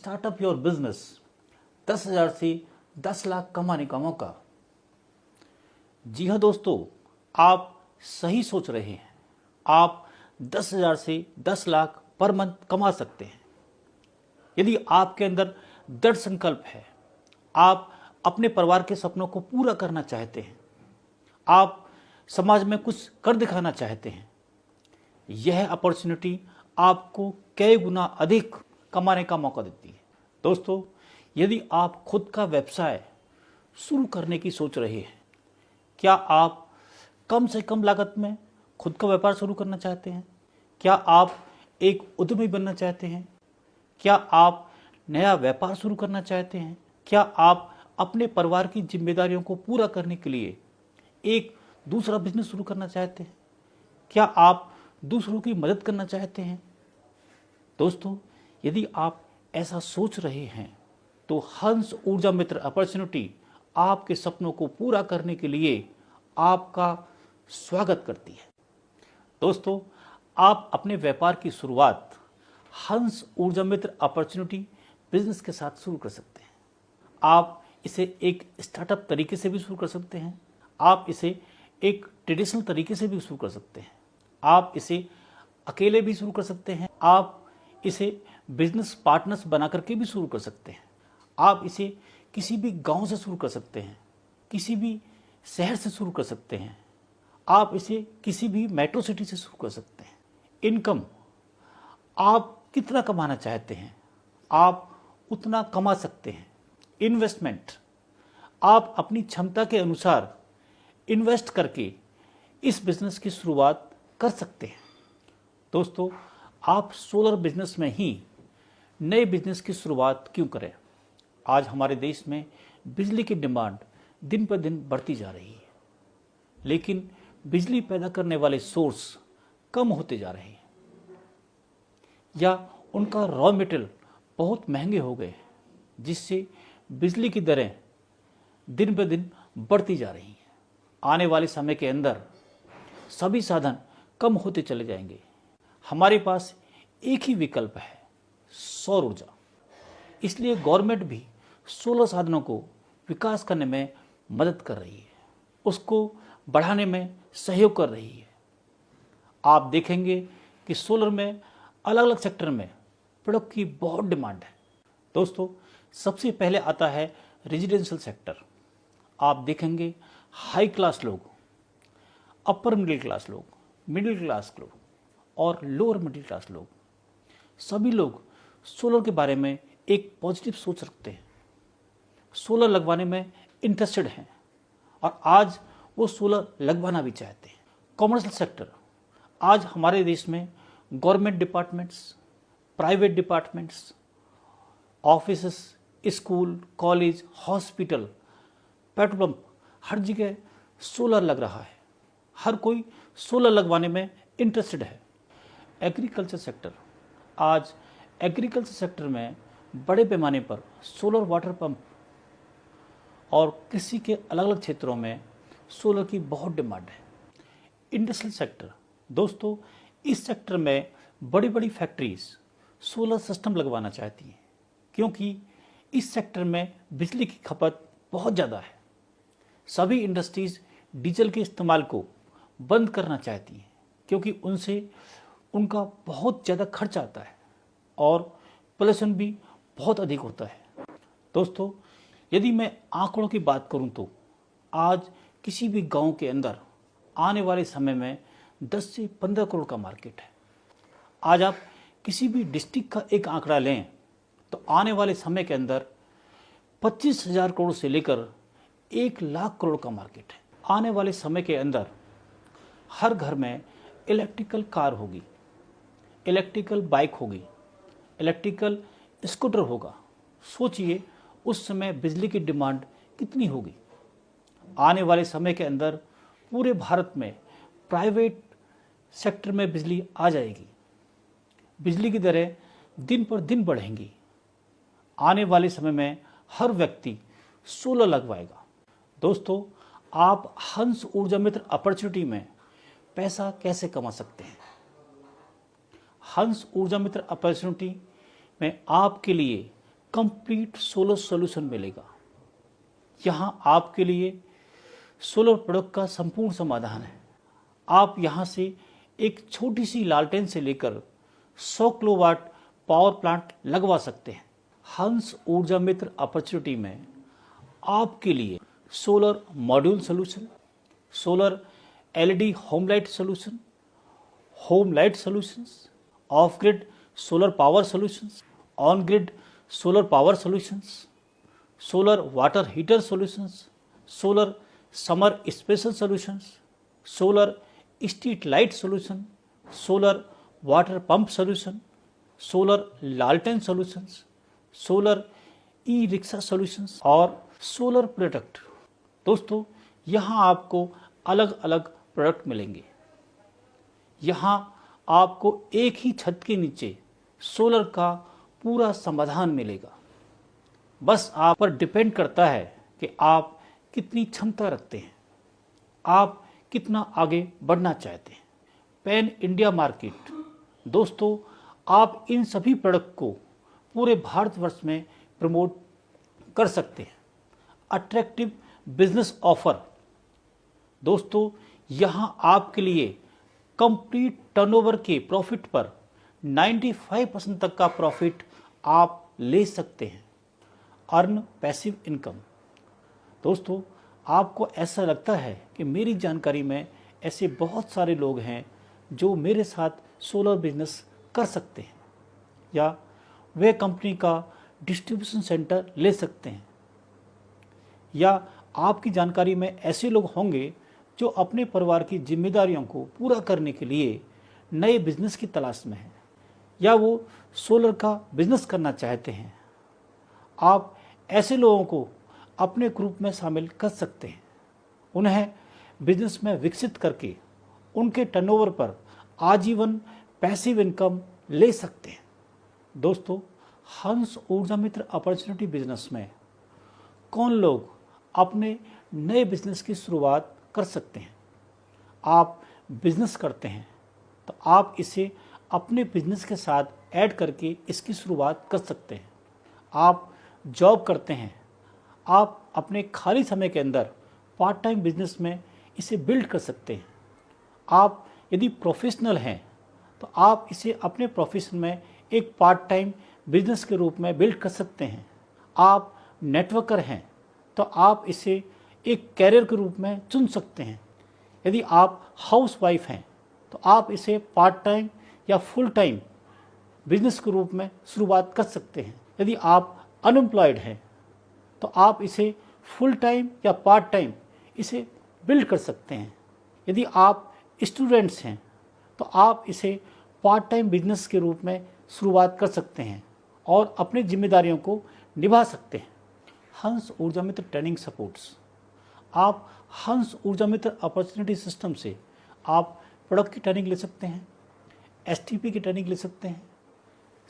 Startup your business 10,000 से 10 लाख कमाने का मौका। जी हाँ दोस्तों, आप सही सोच रहे हैं। आप 10,000 से 10 लाख पर मंथ कमा सकते हैं यदि आपके अंदर दृढ़ संकल्प है। आप अपने परिवार के सपनों को पूरा करना चाहते हैं, आप समाज में कुछ कर दिखाना चाहते हैं। यह अपॉर्चुनिटी आपको कई गुना अधिक कमाने का मौका देती है। दोस्तों, यदि आप खुद का व्यवसाय शुरू करने की सोच रहे हैं, क्या आप कम से कम लागत में खुद का व्यापार शुरू करना चाहते हैं? क्या आप एक उद्यमी बनना चाहते हैं? क्या आप नया व्यापार शुरू करना चाहते हैं? क्या आप अपने परिवार की जिम्मेदारियों को पूरा करने के लिए एक दूसरा बिजनेस शुरू करना चाहते हैं? क्या आप दूसरों की मदद करना चाहते हैं? दोस्तों, यदि आप ऐसा सोच रहे हैं तो हंस ऊर्जा मित्र अपॉर्चुनिटी आपके सपनों को पूरा करने के लिए आपका स्वागत करती है। दोस्तों, आप अपने व्यापार की शुरुआत हंस ऊर्जा मित्र अपॉर्चुनिटी बिजनेस के साथ शुरू कर सकते हैं। आप इसे एक स्टार्टअप तरीके से भी शुरू कर सकते हैं, आप इसे एक ट्रेडिशनल तरीके से भी शुरू कर सकते हैं, आप इसे अकेले भी शुरू कर सकते हैं, आप इसे बिजनेस पार्टनर्स बना करके भी शुरू कर सकते हैं, आप इसे किसी भी गांव से शुरू कर सकते हैं, किसी भी शहर से शुरू कर सकते हैं, आप इसे किसी भी मेट्रो सिटी से शुरू कर सकते हैं। इनकम आप कितना कमाना चाहते हैं, आप उतना कमा सकते हैं। इन्वेस्टमेंट आप अपनी क्षमता के अनुसार इन्वेस्ट करके इस बिजनेस की शुरुआत कर सकते हैं। दोस्तों, आप सोलर बिजनेस में ही नए बिजनेस की शुरुआत क्यों करें? आज हमारे देश में बिजली की डिमांड दिन पर दिन बढ़ती जा रही है, लेकिन बिजली पैदा करने वाले सोर्स कम होते जा रहे हैं या उनका रॉ मटेरियल बहुत महंगे हो गए, जिससे बिजली की दरें दिन ब दिन बढ़ती जा रही हैं। आने वाले समय के अंदर सभी साधन कम होते चले जाएंगे। हमारे पास एक ही विकल्प है, सौर ऊर्जा। इसलिए गवर्नमेंट भी सोलर साधनों को विकास करने में मदद कर रही है, उसको बढ़ाने में सहयोग कर रही है। आप देखेंगे कि सोलर में अलग अलग सेक्टर में प्रोडक्ट की बहुत डिमांड है। दोस्तों, सबसे पहले आता है रेजिडेंशियल सेक्टर। आप देखेंगे हाई क्लास लोग, अपर मिडिल क्लास लोग, मिडिल क्लास लोग और लोअर मिडिल क्लास लोग, सभी लोग सोलर के बारे में एक पॉजिटिव सोच रखते हैं, सोलर लगवाने में इंटरेस्टेड हैं और आज वो सोलर लगवाना भी चाहते हैं। कॉमर्शियल सेक्टर, आज हमारे देश में government departments, private departments, offices, school, college, hospital, petrol pump, हर जगह सोलर लग रहा है। हर कोई सोलर लगवाने में इंटरेस्टेड है। एग्रीकल्चर सेक्टर, आज एग्रीकल्चर सेक्टर में बड़े पैमाने पर सोलर वाटर पंप और कृषि के अलग अलग क्षेत्रों में सोलर की बहुत डिमांड है। इंडस्ट्रियल सेक्टर, दोस्तों, इस सेक्टर में बड़ी बड़ी फैक्ट्रीज सोलर सिस्टम लगवाना चाहती हैं, क्योंकि इस सेक्टर में बिजली की खपत बहुत ज़्यादा है। सभी इंडस्ट्रीज डीजल के इस्तेमाल को बंद करना चाहती हैं, क्योंकि उनसे उनका बहुत ज़्यादा खर्च आता है और पोल्यूशन भी बहुत अधिक होता है। दोस्तों, यदि मैं आंकड़ों की बात करूं तो आज किसी भी गांव के अंदर आने वाले समय में 10 से 15 करोड़ का मार्केट है। आज आप किसी भी डिस्ट्रिक्ट का एक आंकड़ा लें तो आने वाले समय के अंदर 25,000 करोड़ से लेकर 1 लाख करोड़ का मार्केट है। आने वाले समय के अंदर हर घर में इलेक्ट्रिकल कार होगी, इलेक्ट्रिकल बाइक होगी, इलेक्ट्रिकल स्कूटर होगा। सोचिए उस समय बिजली की डिमांड कितनी होगी। आने वाले समय के अंदर पूरे भारत में प्राइवेट सेक्टर में बिजली आ जाएगी, बिजली की दरें दिन पर दिन बढ़ेंगी। आने वाले समय में हर व्यक्ति सोलर लगवाएगा। दोस्तों, आप हंस ऊर्जा मित्र अपॉर्चुनिटी में पैसा कैसे कमा सकते हैं? हंस ऊर्जा मित्र अपॉर्चुनिटी में आपके लिए कंप्लीट सोलर सॉल्यूशन मिलेगा। यहाँ आपके लिए सोलर प्रोडक्ट का संपूर्ण समाधान है। आप यहाँ से एक छोटी सी लालटेन से लेकर 100 किलोवाट पावर प्लांट लगवा सकते हैं। हंस ऊर्जा मित्र अपॉर्चुनिटी में आपके लिए solar module solution, solar LED home light solution, home light solutions, off grid solar power solutions, on grid solar power solutions, solar water heater solutions, solar summer special solutions, solar street light solution, solar water pump solution, solar लालटेन solutions, solar e rickshaw solutions और solar product. दोस्तों, यहाँ आपको अलग अलग product मिलेंगे। यहाँ आपको एक ही छत के नीचे सोलर का पूरा समाधान मिलेगा। बस आप पर डिपेंड करता है कि आप कितनी क्षमता रखते हैं, आप कितना आगे बढ़ना चाहते हैं। Pan India market. दोस्तों, आप इन सभी प्रोडक्ट को पूरे भारतवर्ष में प्रमोट कर सकते हैं। Attractive business offer. दोस्तों, यहाँ आपके लिए कंप्लीट टर्नओवर के प्रॉफिट पर 95% तक का प्रॉफिट आप ले सकते हैं। Earn passive income. दोस्तों, आपको ऐसा लगता है कि मेरी जानकारी में ऐसे बहुत सारे लोग हैं जो मेरे साथ सोलर बिजनेस कर सकते हैं या वे कंपनी का डिस्ट्रीब्यूशन सेंटर ले सकते हैं, या आपकी जानकारी में ऐसे लोग होंगे जो अपने परिवार की जिम्मेदारियों को पूरा करने के लिए नए बिजनेस की तलाश में हैं, या वो सोलर का बिजनेस करना चाहते हैं। आप ऐसे लोगों को अपने ग्रुप में शामिल कर सकते हैं। उन्हें बिजनेस में विकसित करके उनके टर्नओवर पर आजीवन पैसिव इनकम ले सकते हैं। दोस्तों, हंस ऊर्जा मित्र अपॉर्चुनिटी बिजनेस में कौन लोग अपने नए बिजनेस की शुरुआत कर सकते हैं? आप बिजनेस करते हैं तो आप इसे अपने बिजनेस के साथ ऐड करके इसकी शुरुआत कर सकते हैं। आप जॉब करते हैं, आप अपने खाली समय के अंदर पार्ट टाइम बिजनेस में इसे बिल्ड कर सकते हैं। आप यदि प्रोफेशनल हैं तो आप इसे अपने प्रोफेशन में एक पार्ट टाइम बिजनेस के रूप में बिल्ड कर सकते हैं। आप नेटवर्कर हैं तो आप इसे एक कैरियर के रूप में चुन सकते हैं। यदि आप हाउस वाइफ हैं तो आप इसे पार्ट टाइम या फुल टाइम बिजनेस के रूप में शुरुआत कर सकते हैं। यदि आप अनएम्प्लॉयड हैं तो आप इसे फुल टाइम या पार्ट टाइम इसे बिल्ड कर सकते हैं। यदि आप स्टूडेंट्स हैं तो आप इसे पार्ट टाइम बिजनेस के रूप में शुरुआत कर सकते हैं और अपनी जिम्मेदारियों को निभा सकते हैं। हंस ऊर्जा मित्र ट्रेनिंग सपोर्ट्स। आप हंस ऊर्जा मित्र अपॉर्चुनिटी सिस्टम से आप प्रोडक्ट की ट्रेनिंग ले सकते हैं, एसटीपी की ट्रेनिंग ले सकते हैं,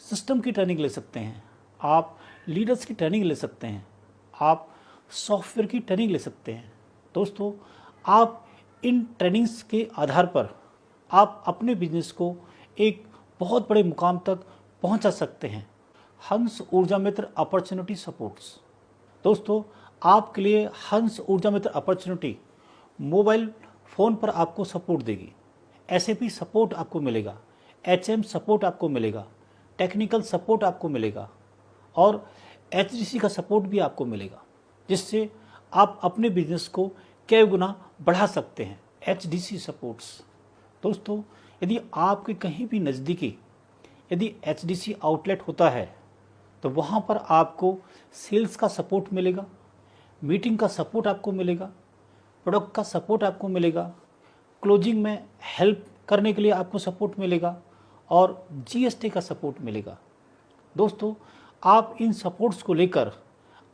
सिस्टम की ट्रेनिंग ले सकते हैं, आप लीडर्स की ट्रेनिंग ले सकते हैं, आप सॉफ्टवेयर की ट्रेनिंग ले सकते हैं। दोस्तों, आप इन ट्रेनिंग्स के आधार पर आप अपने बिजनेस को एक बहुत बड़े मुकाम तक पहुंचा सकते हैं। हंस ऊर्जा मित्र अपॉर्चुनिटी सपोर्ट्स। दोस्तों, आपके लिए हंस ऊर्जा मित्र अपॉर्चुनिटी मोबाइल फ़ोन पर आपको सपोर्ट देगी। एसएपी सपोर्ट आपको मिलेगा, एचएम सपोर्ट आपको मिलेगा, टेक्निकल सपोर्ट आपको मिलेगा और एचडीसी का सपोर्ट भी आपको मिलेगा, जिससे आप अपने बिजनेस को कई गुना बढ़ा सकते हैं। HDC supports. दोस्तों, यदि आपके कहीं भी नज़दीकी यदि एचडीसी आउटलेट होता है तो वहाँ पर आपको सेल्स का सपोर्ट मिलेगा, मीटिंग का सपोर्ट आपको मिलेगा, प्रोडक्ट का सपोर्ट आपको मिलेगा, क्लोजिंग में हेल्प करने के लिए आपको सपोर्ट मिलेगा और जीएसटी का सपोर्ट मिलेगा। दोस्तों, आप इन सपोर्ट्स को लेकर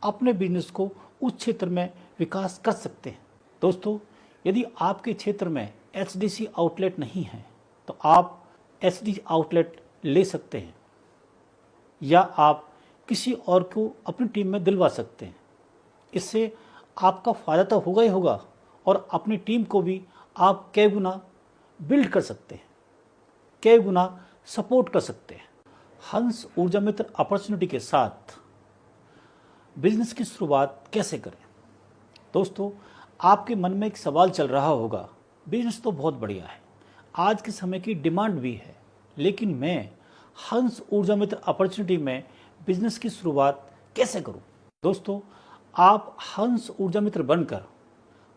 अपने बिजनेस को उस क्षेत्र में विकास कर सकते हैं। दोस्तों, यदि आपके क्षेत्र में एचडीसी आउटलेट नहीं है तो आप एचडीसी आउटलेट ले सकते हैं या आप किसी और को अपनी टीम में दिलवा सकते हैं। इससे आपका फ़ायदा तो होगा ही होगा और अपनी टीम को भी आप कई गुना बिल्ड कर सकते हैं, कई गुना सपोर्ट कर सकते हैं। हंस ऊर्जा मित्र अपॉर्चुनिटी के साथ बिजनेस की शुरुआत कैसे करें। दोस्तों, आपके मन में एक सवाल चल रहा होगा, बिजनेस तो बहुत बढ़िया है, आज के समय की डिमांड भी है, लेकिन मैं हंस ऊर्जा मित्र अपॉर्चुनिटी में बिजनेस की शुरुआत कैसे करूं। दोस्तों, आप हंस ऊर्जा मित्र बनकर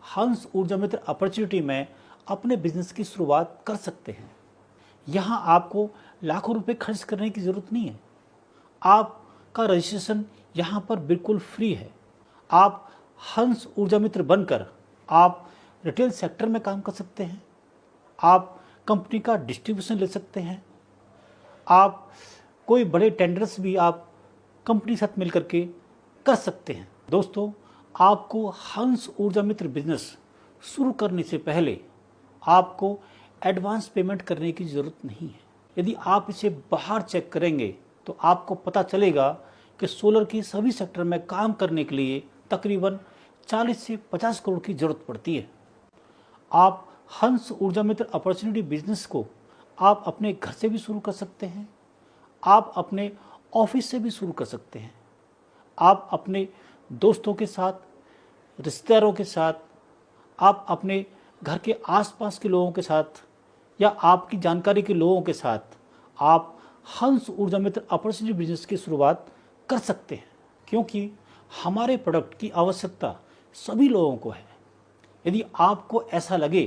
हंस ऊर्जा मित्र अपॉर्चुनिटी में अपने बिजनेस की शुरुआत कर सकते हैं। यहाँ आपको लाखों रुपए खर्च करने की ज़रूरत नहीं है। आपका रजिस्ट्रेशन यहाँ पर बिल्कुल फ्री है। आप हंस ऊर्जा मित्र बनकर आप रिटेल सेक्टर में काम कर सकते हैं, आप कंपनी का डिस्ट्रीब्यूशन ले सकते हैं, आप कोई बड़े टेंडर्स भी आप कंपनी साथ मिल करके कर सकते हैं। दोस्तों, आपको हंस ऊर्जा मित्र बिजनेस शुरू करने से पहले आपको एडवांस पेमेंट करने की ज़रूरत नहीं है। यदि आप इसे बाहर चेक करेंगे तो आपको पता चलेगा कि सोलर की सभी सेक्टर में काम करने के लिए तकरीबन 40 से 50 करोड़ की ज़रूरत पड़ती है। आप हंस ऊर्जा मित्र अपॉर्चुनिटी बिजनेस को आप अपने घर से भी शुरू कर सकते हैं, आप अपने ऑफिस से भी शुरू कर सकते हैं, आप अपने दोस्तों के साथ, रिश्तेदारों के साथ, आप अपने घर के आसपास के लोगों के साथ या आपकी जानकारी के लोगों के साथ आप हंस ऊर्जा मित्र अपॉर्चुनिटी बिजनेस की शुरुआत कर सकते हैं, क्योंकि हमारे प्रोडक्ट की आवश्यकता सभी लोगों को है। यदि आपको ऐसा लगे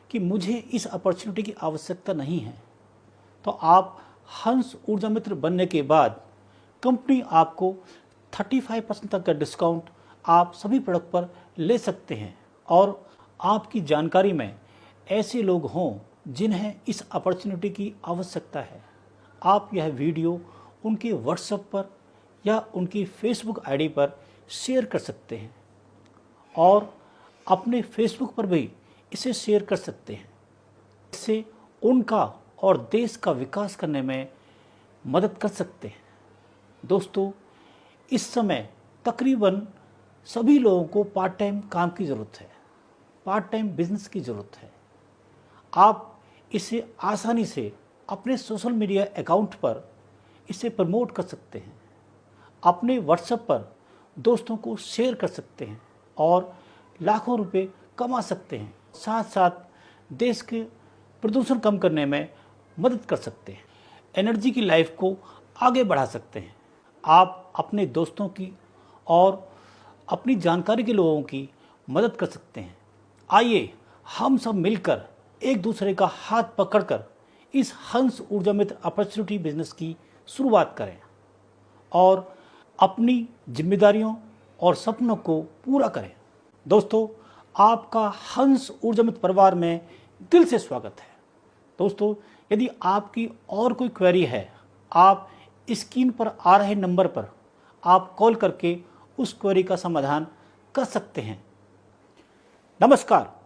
कि मुझे इस अपॉर्चुनिटी की आवश्यकता नहीं है, तो आप हंस ऊर्जा मित्र बनने के बाद कंपनी आपको 35% तक का डिस्काउंट आप सभी प्रोडक्ट पर ले सकते हैं और आपकी जानकारी में ऐसे लोग हों जिन्हें इस अपॉर्चुनिटी की आवश्यकता है। आप यह वीडियो उनके व्हाट्सएप पर या उनकी फेसबुक आईडी पर शेयर कर सकते हैं और अपने फेसबुक पर भी इसे शेयर कर सकते हैं। इससे उनका और देश का विकास करने में मदद कर सकते हैं। दोस्तों, इस समय तकरीबन सभी लोगों को पार्ट टाइम काम की ज़रूरत है, पार्ट टाइम बिजनेस की ज़रूरत है। आप इसे आसानी से अपने सोशल मीडिया अकाउंट पर इसे प्रमोट कर सकते हैं, अपने व्हाट्सएप पर दोस्तों को शेयर कर सकते हैं और लाखों रुपए कमा सकते हैं। साथ साथ देश के प्रदूषण कम करने में मदद कर सकते हैं, एनर्जी की लाइफ को आगे बढ़ा सकते हैं। आप अपने दोस्तों की और अपनी जानकारी के लोगों की मदद कर सकते हैं। आइए हम सब मिलकर एक दूसरे का हाथ पकड़कर इस हंस ऊर्जा मित्र अपॉर्चुनिटी बिजनेस की शुरुआत करें और अपनी जिम्मेदारियों और सपनों को पूरा करें। दोस्तों, आपका हंस ऊर्जा मित्र परिवार में दिल से स्वागत है। दोस्तों, यदि आपकी और कोई क्वेरी है, आप स्क्रीन पर आ रहे नंबर पर आप कॉल करके उस क्वेरी का समाधान कर सकते हैं। नमस्कार।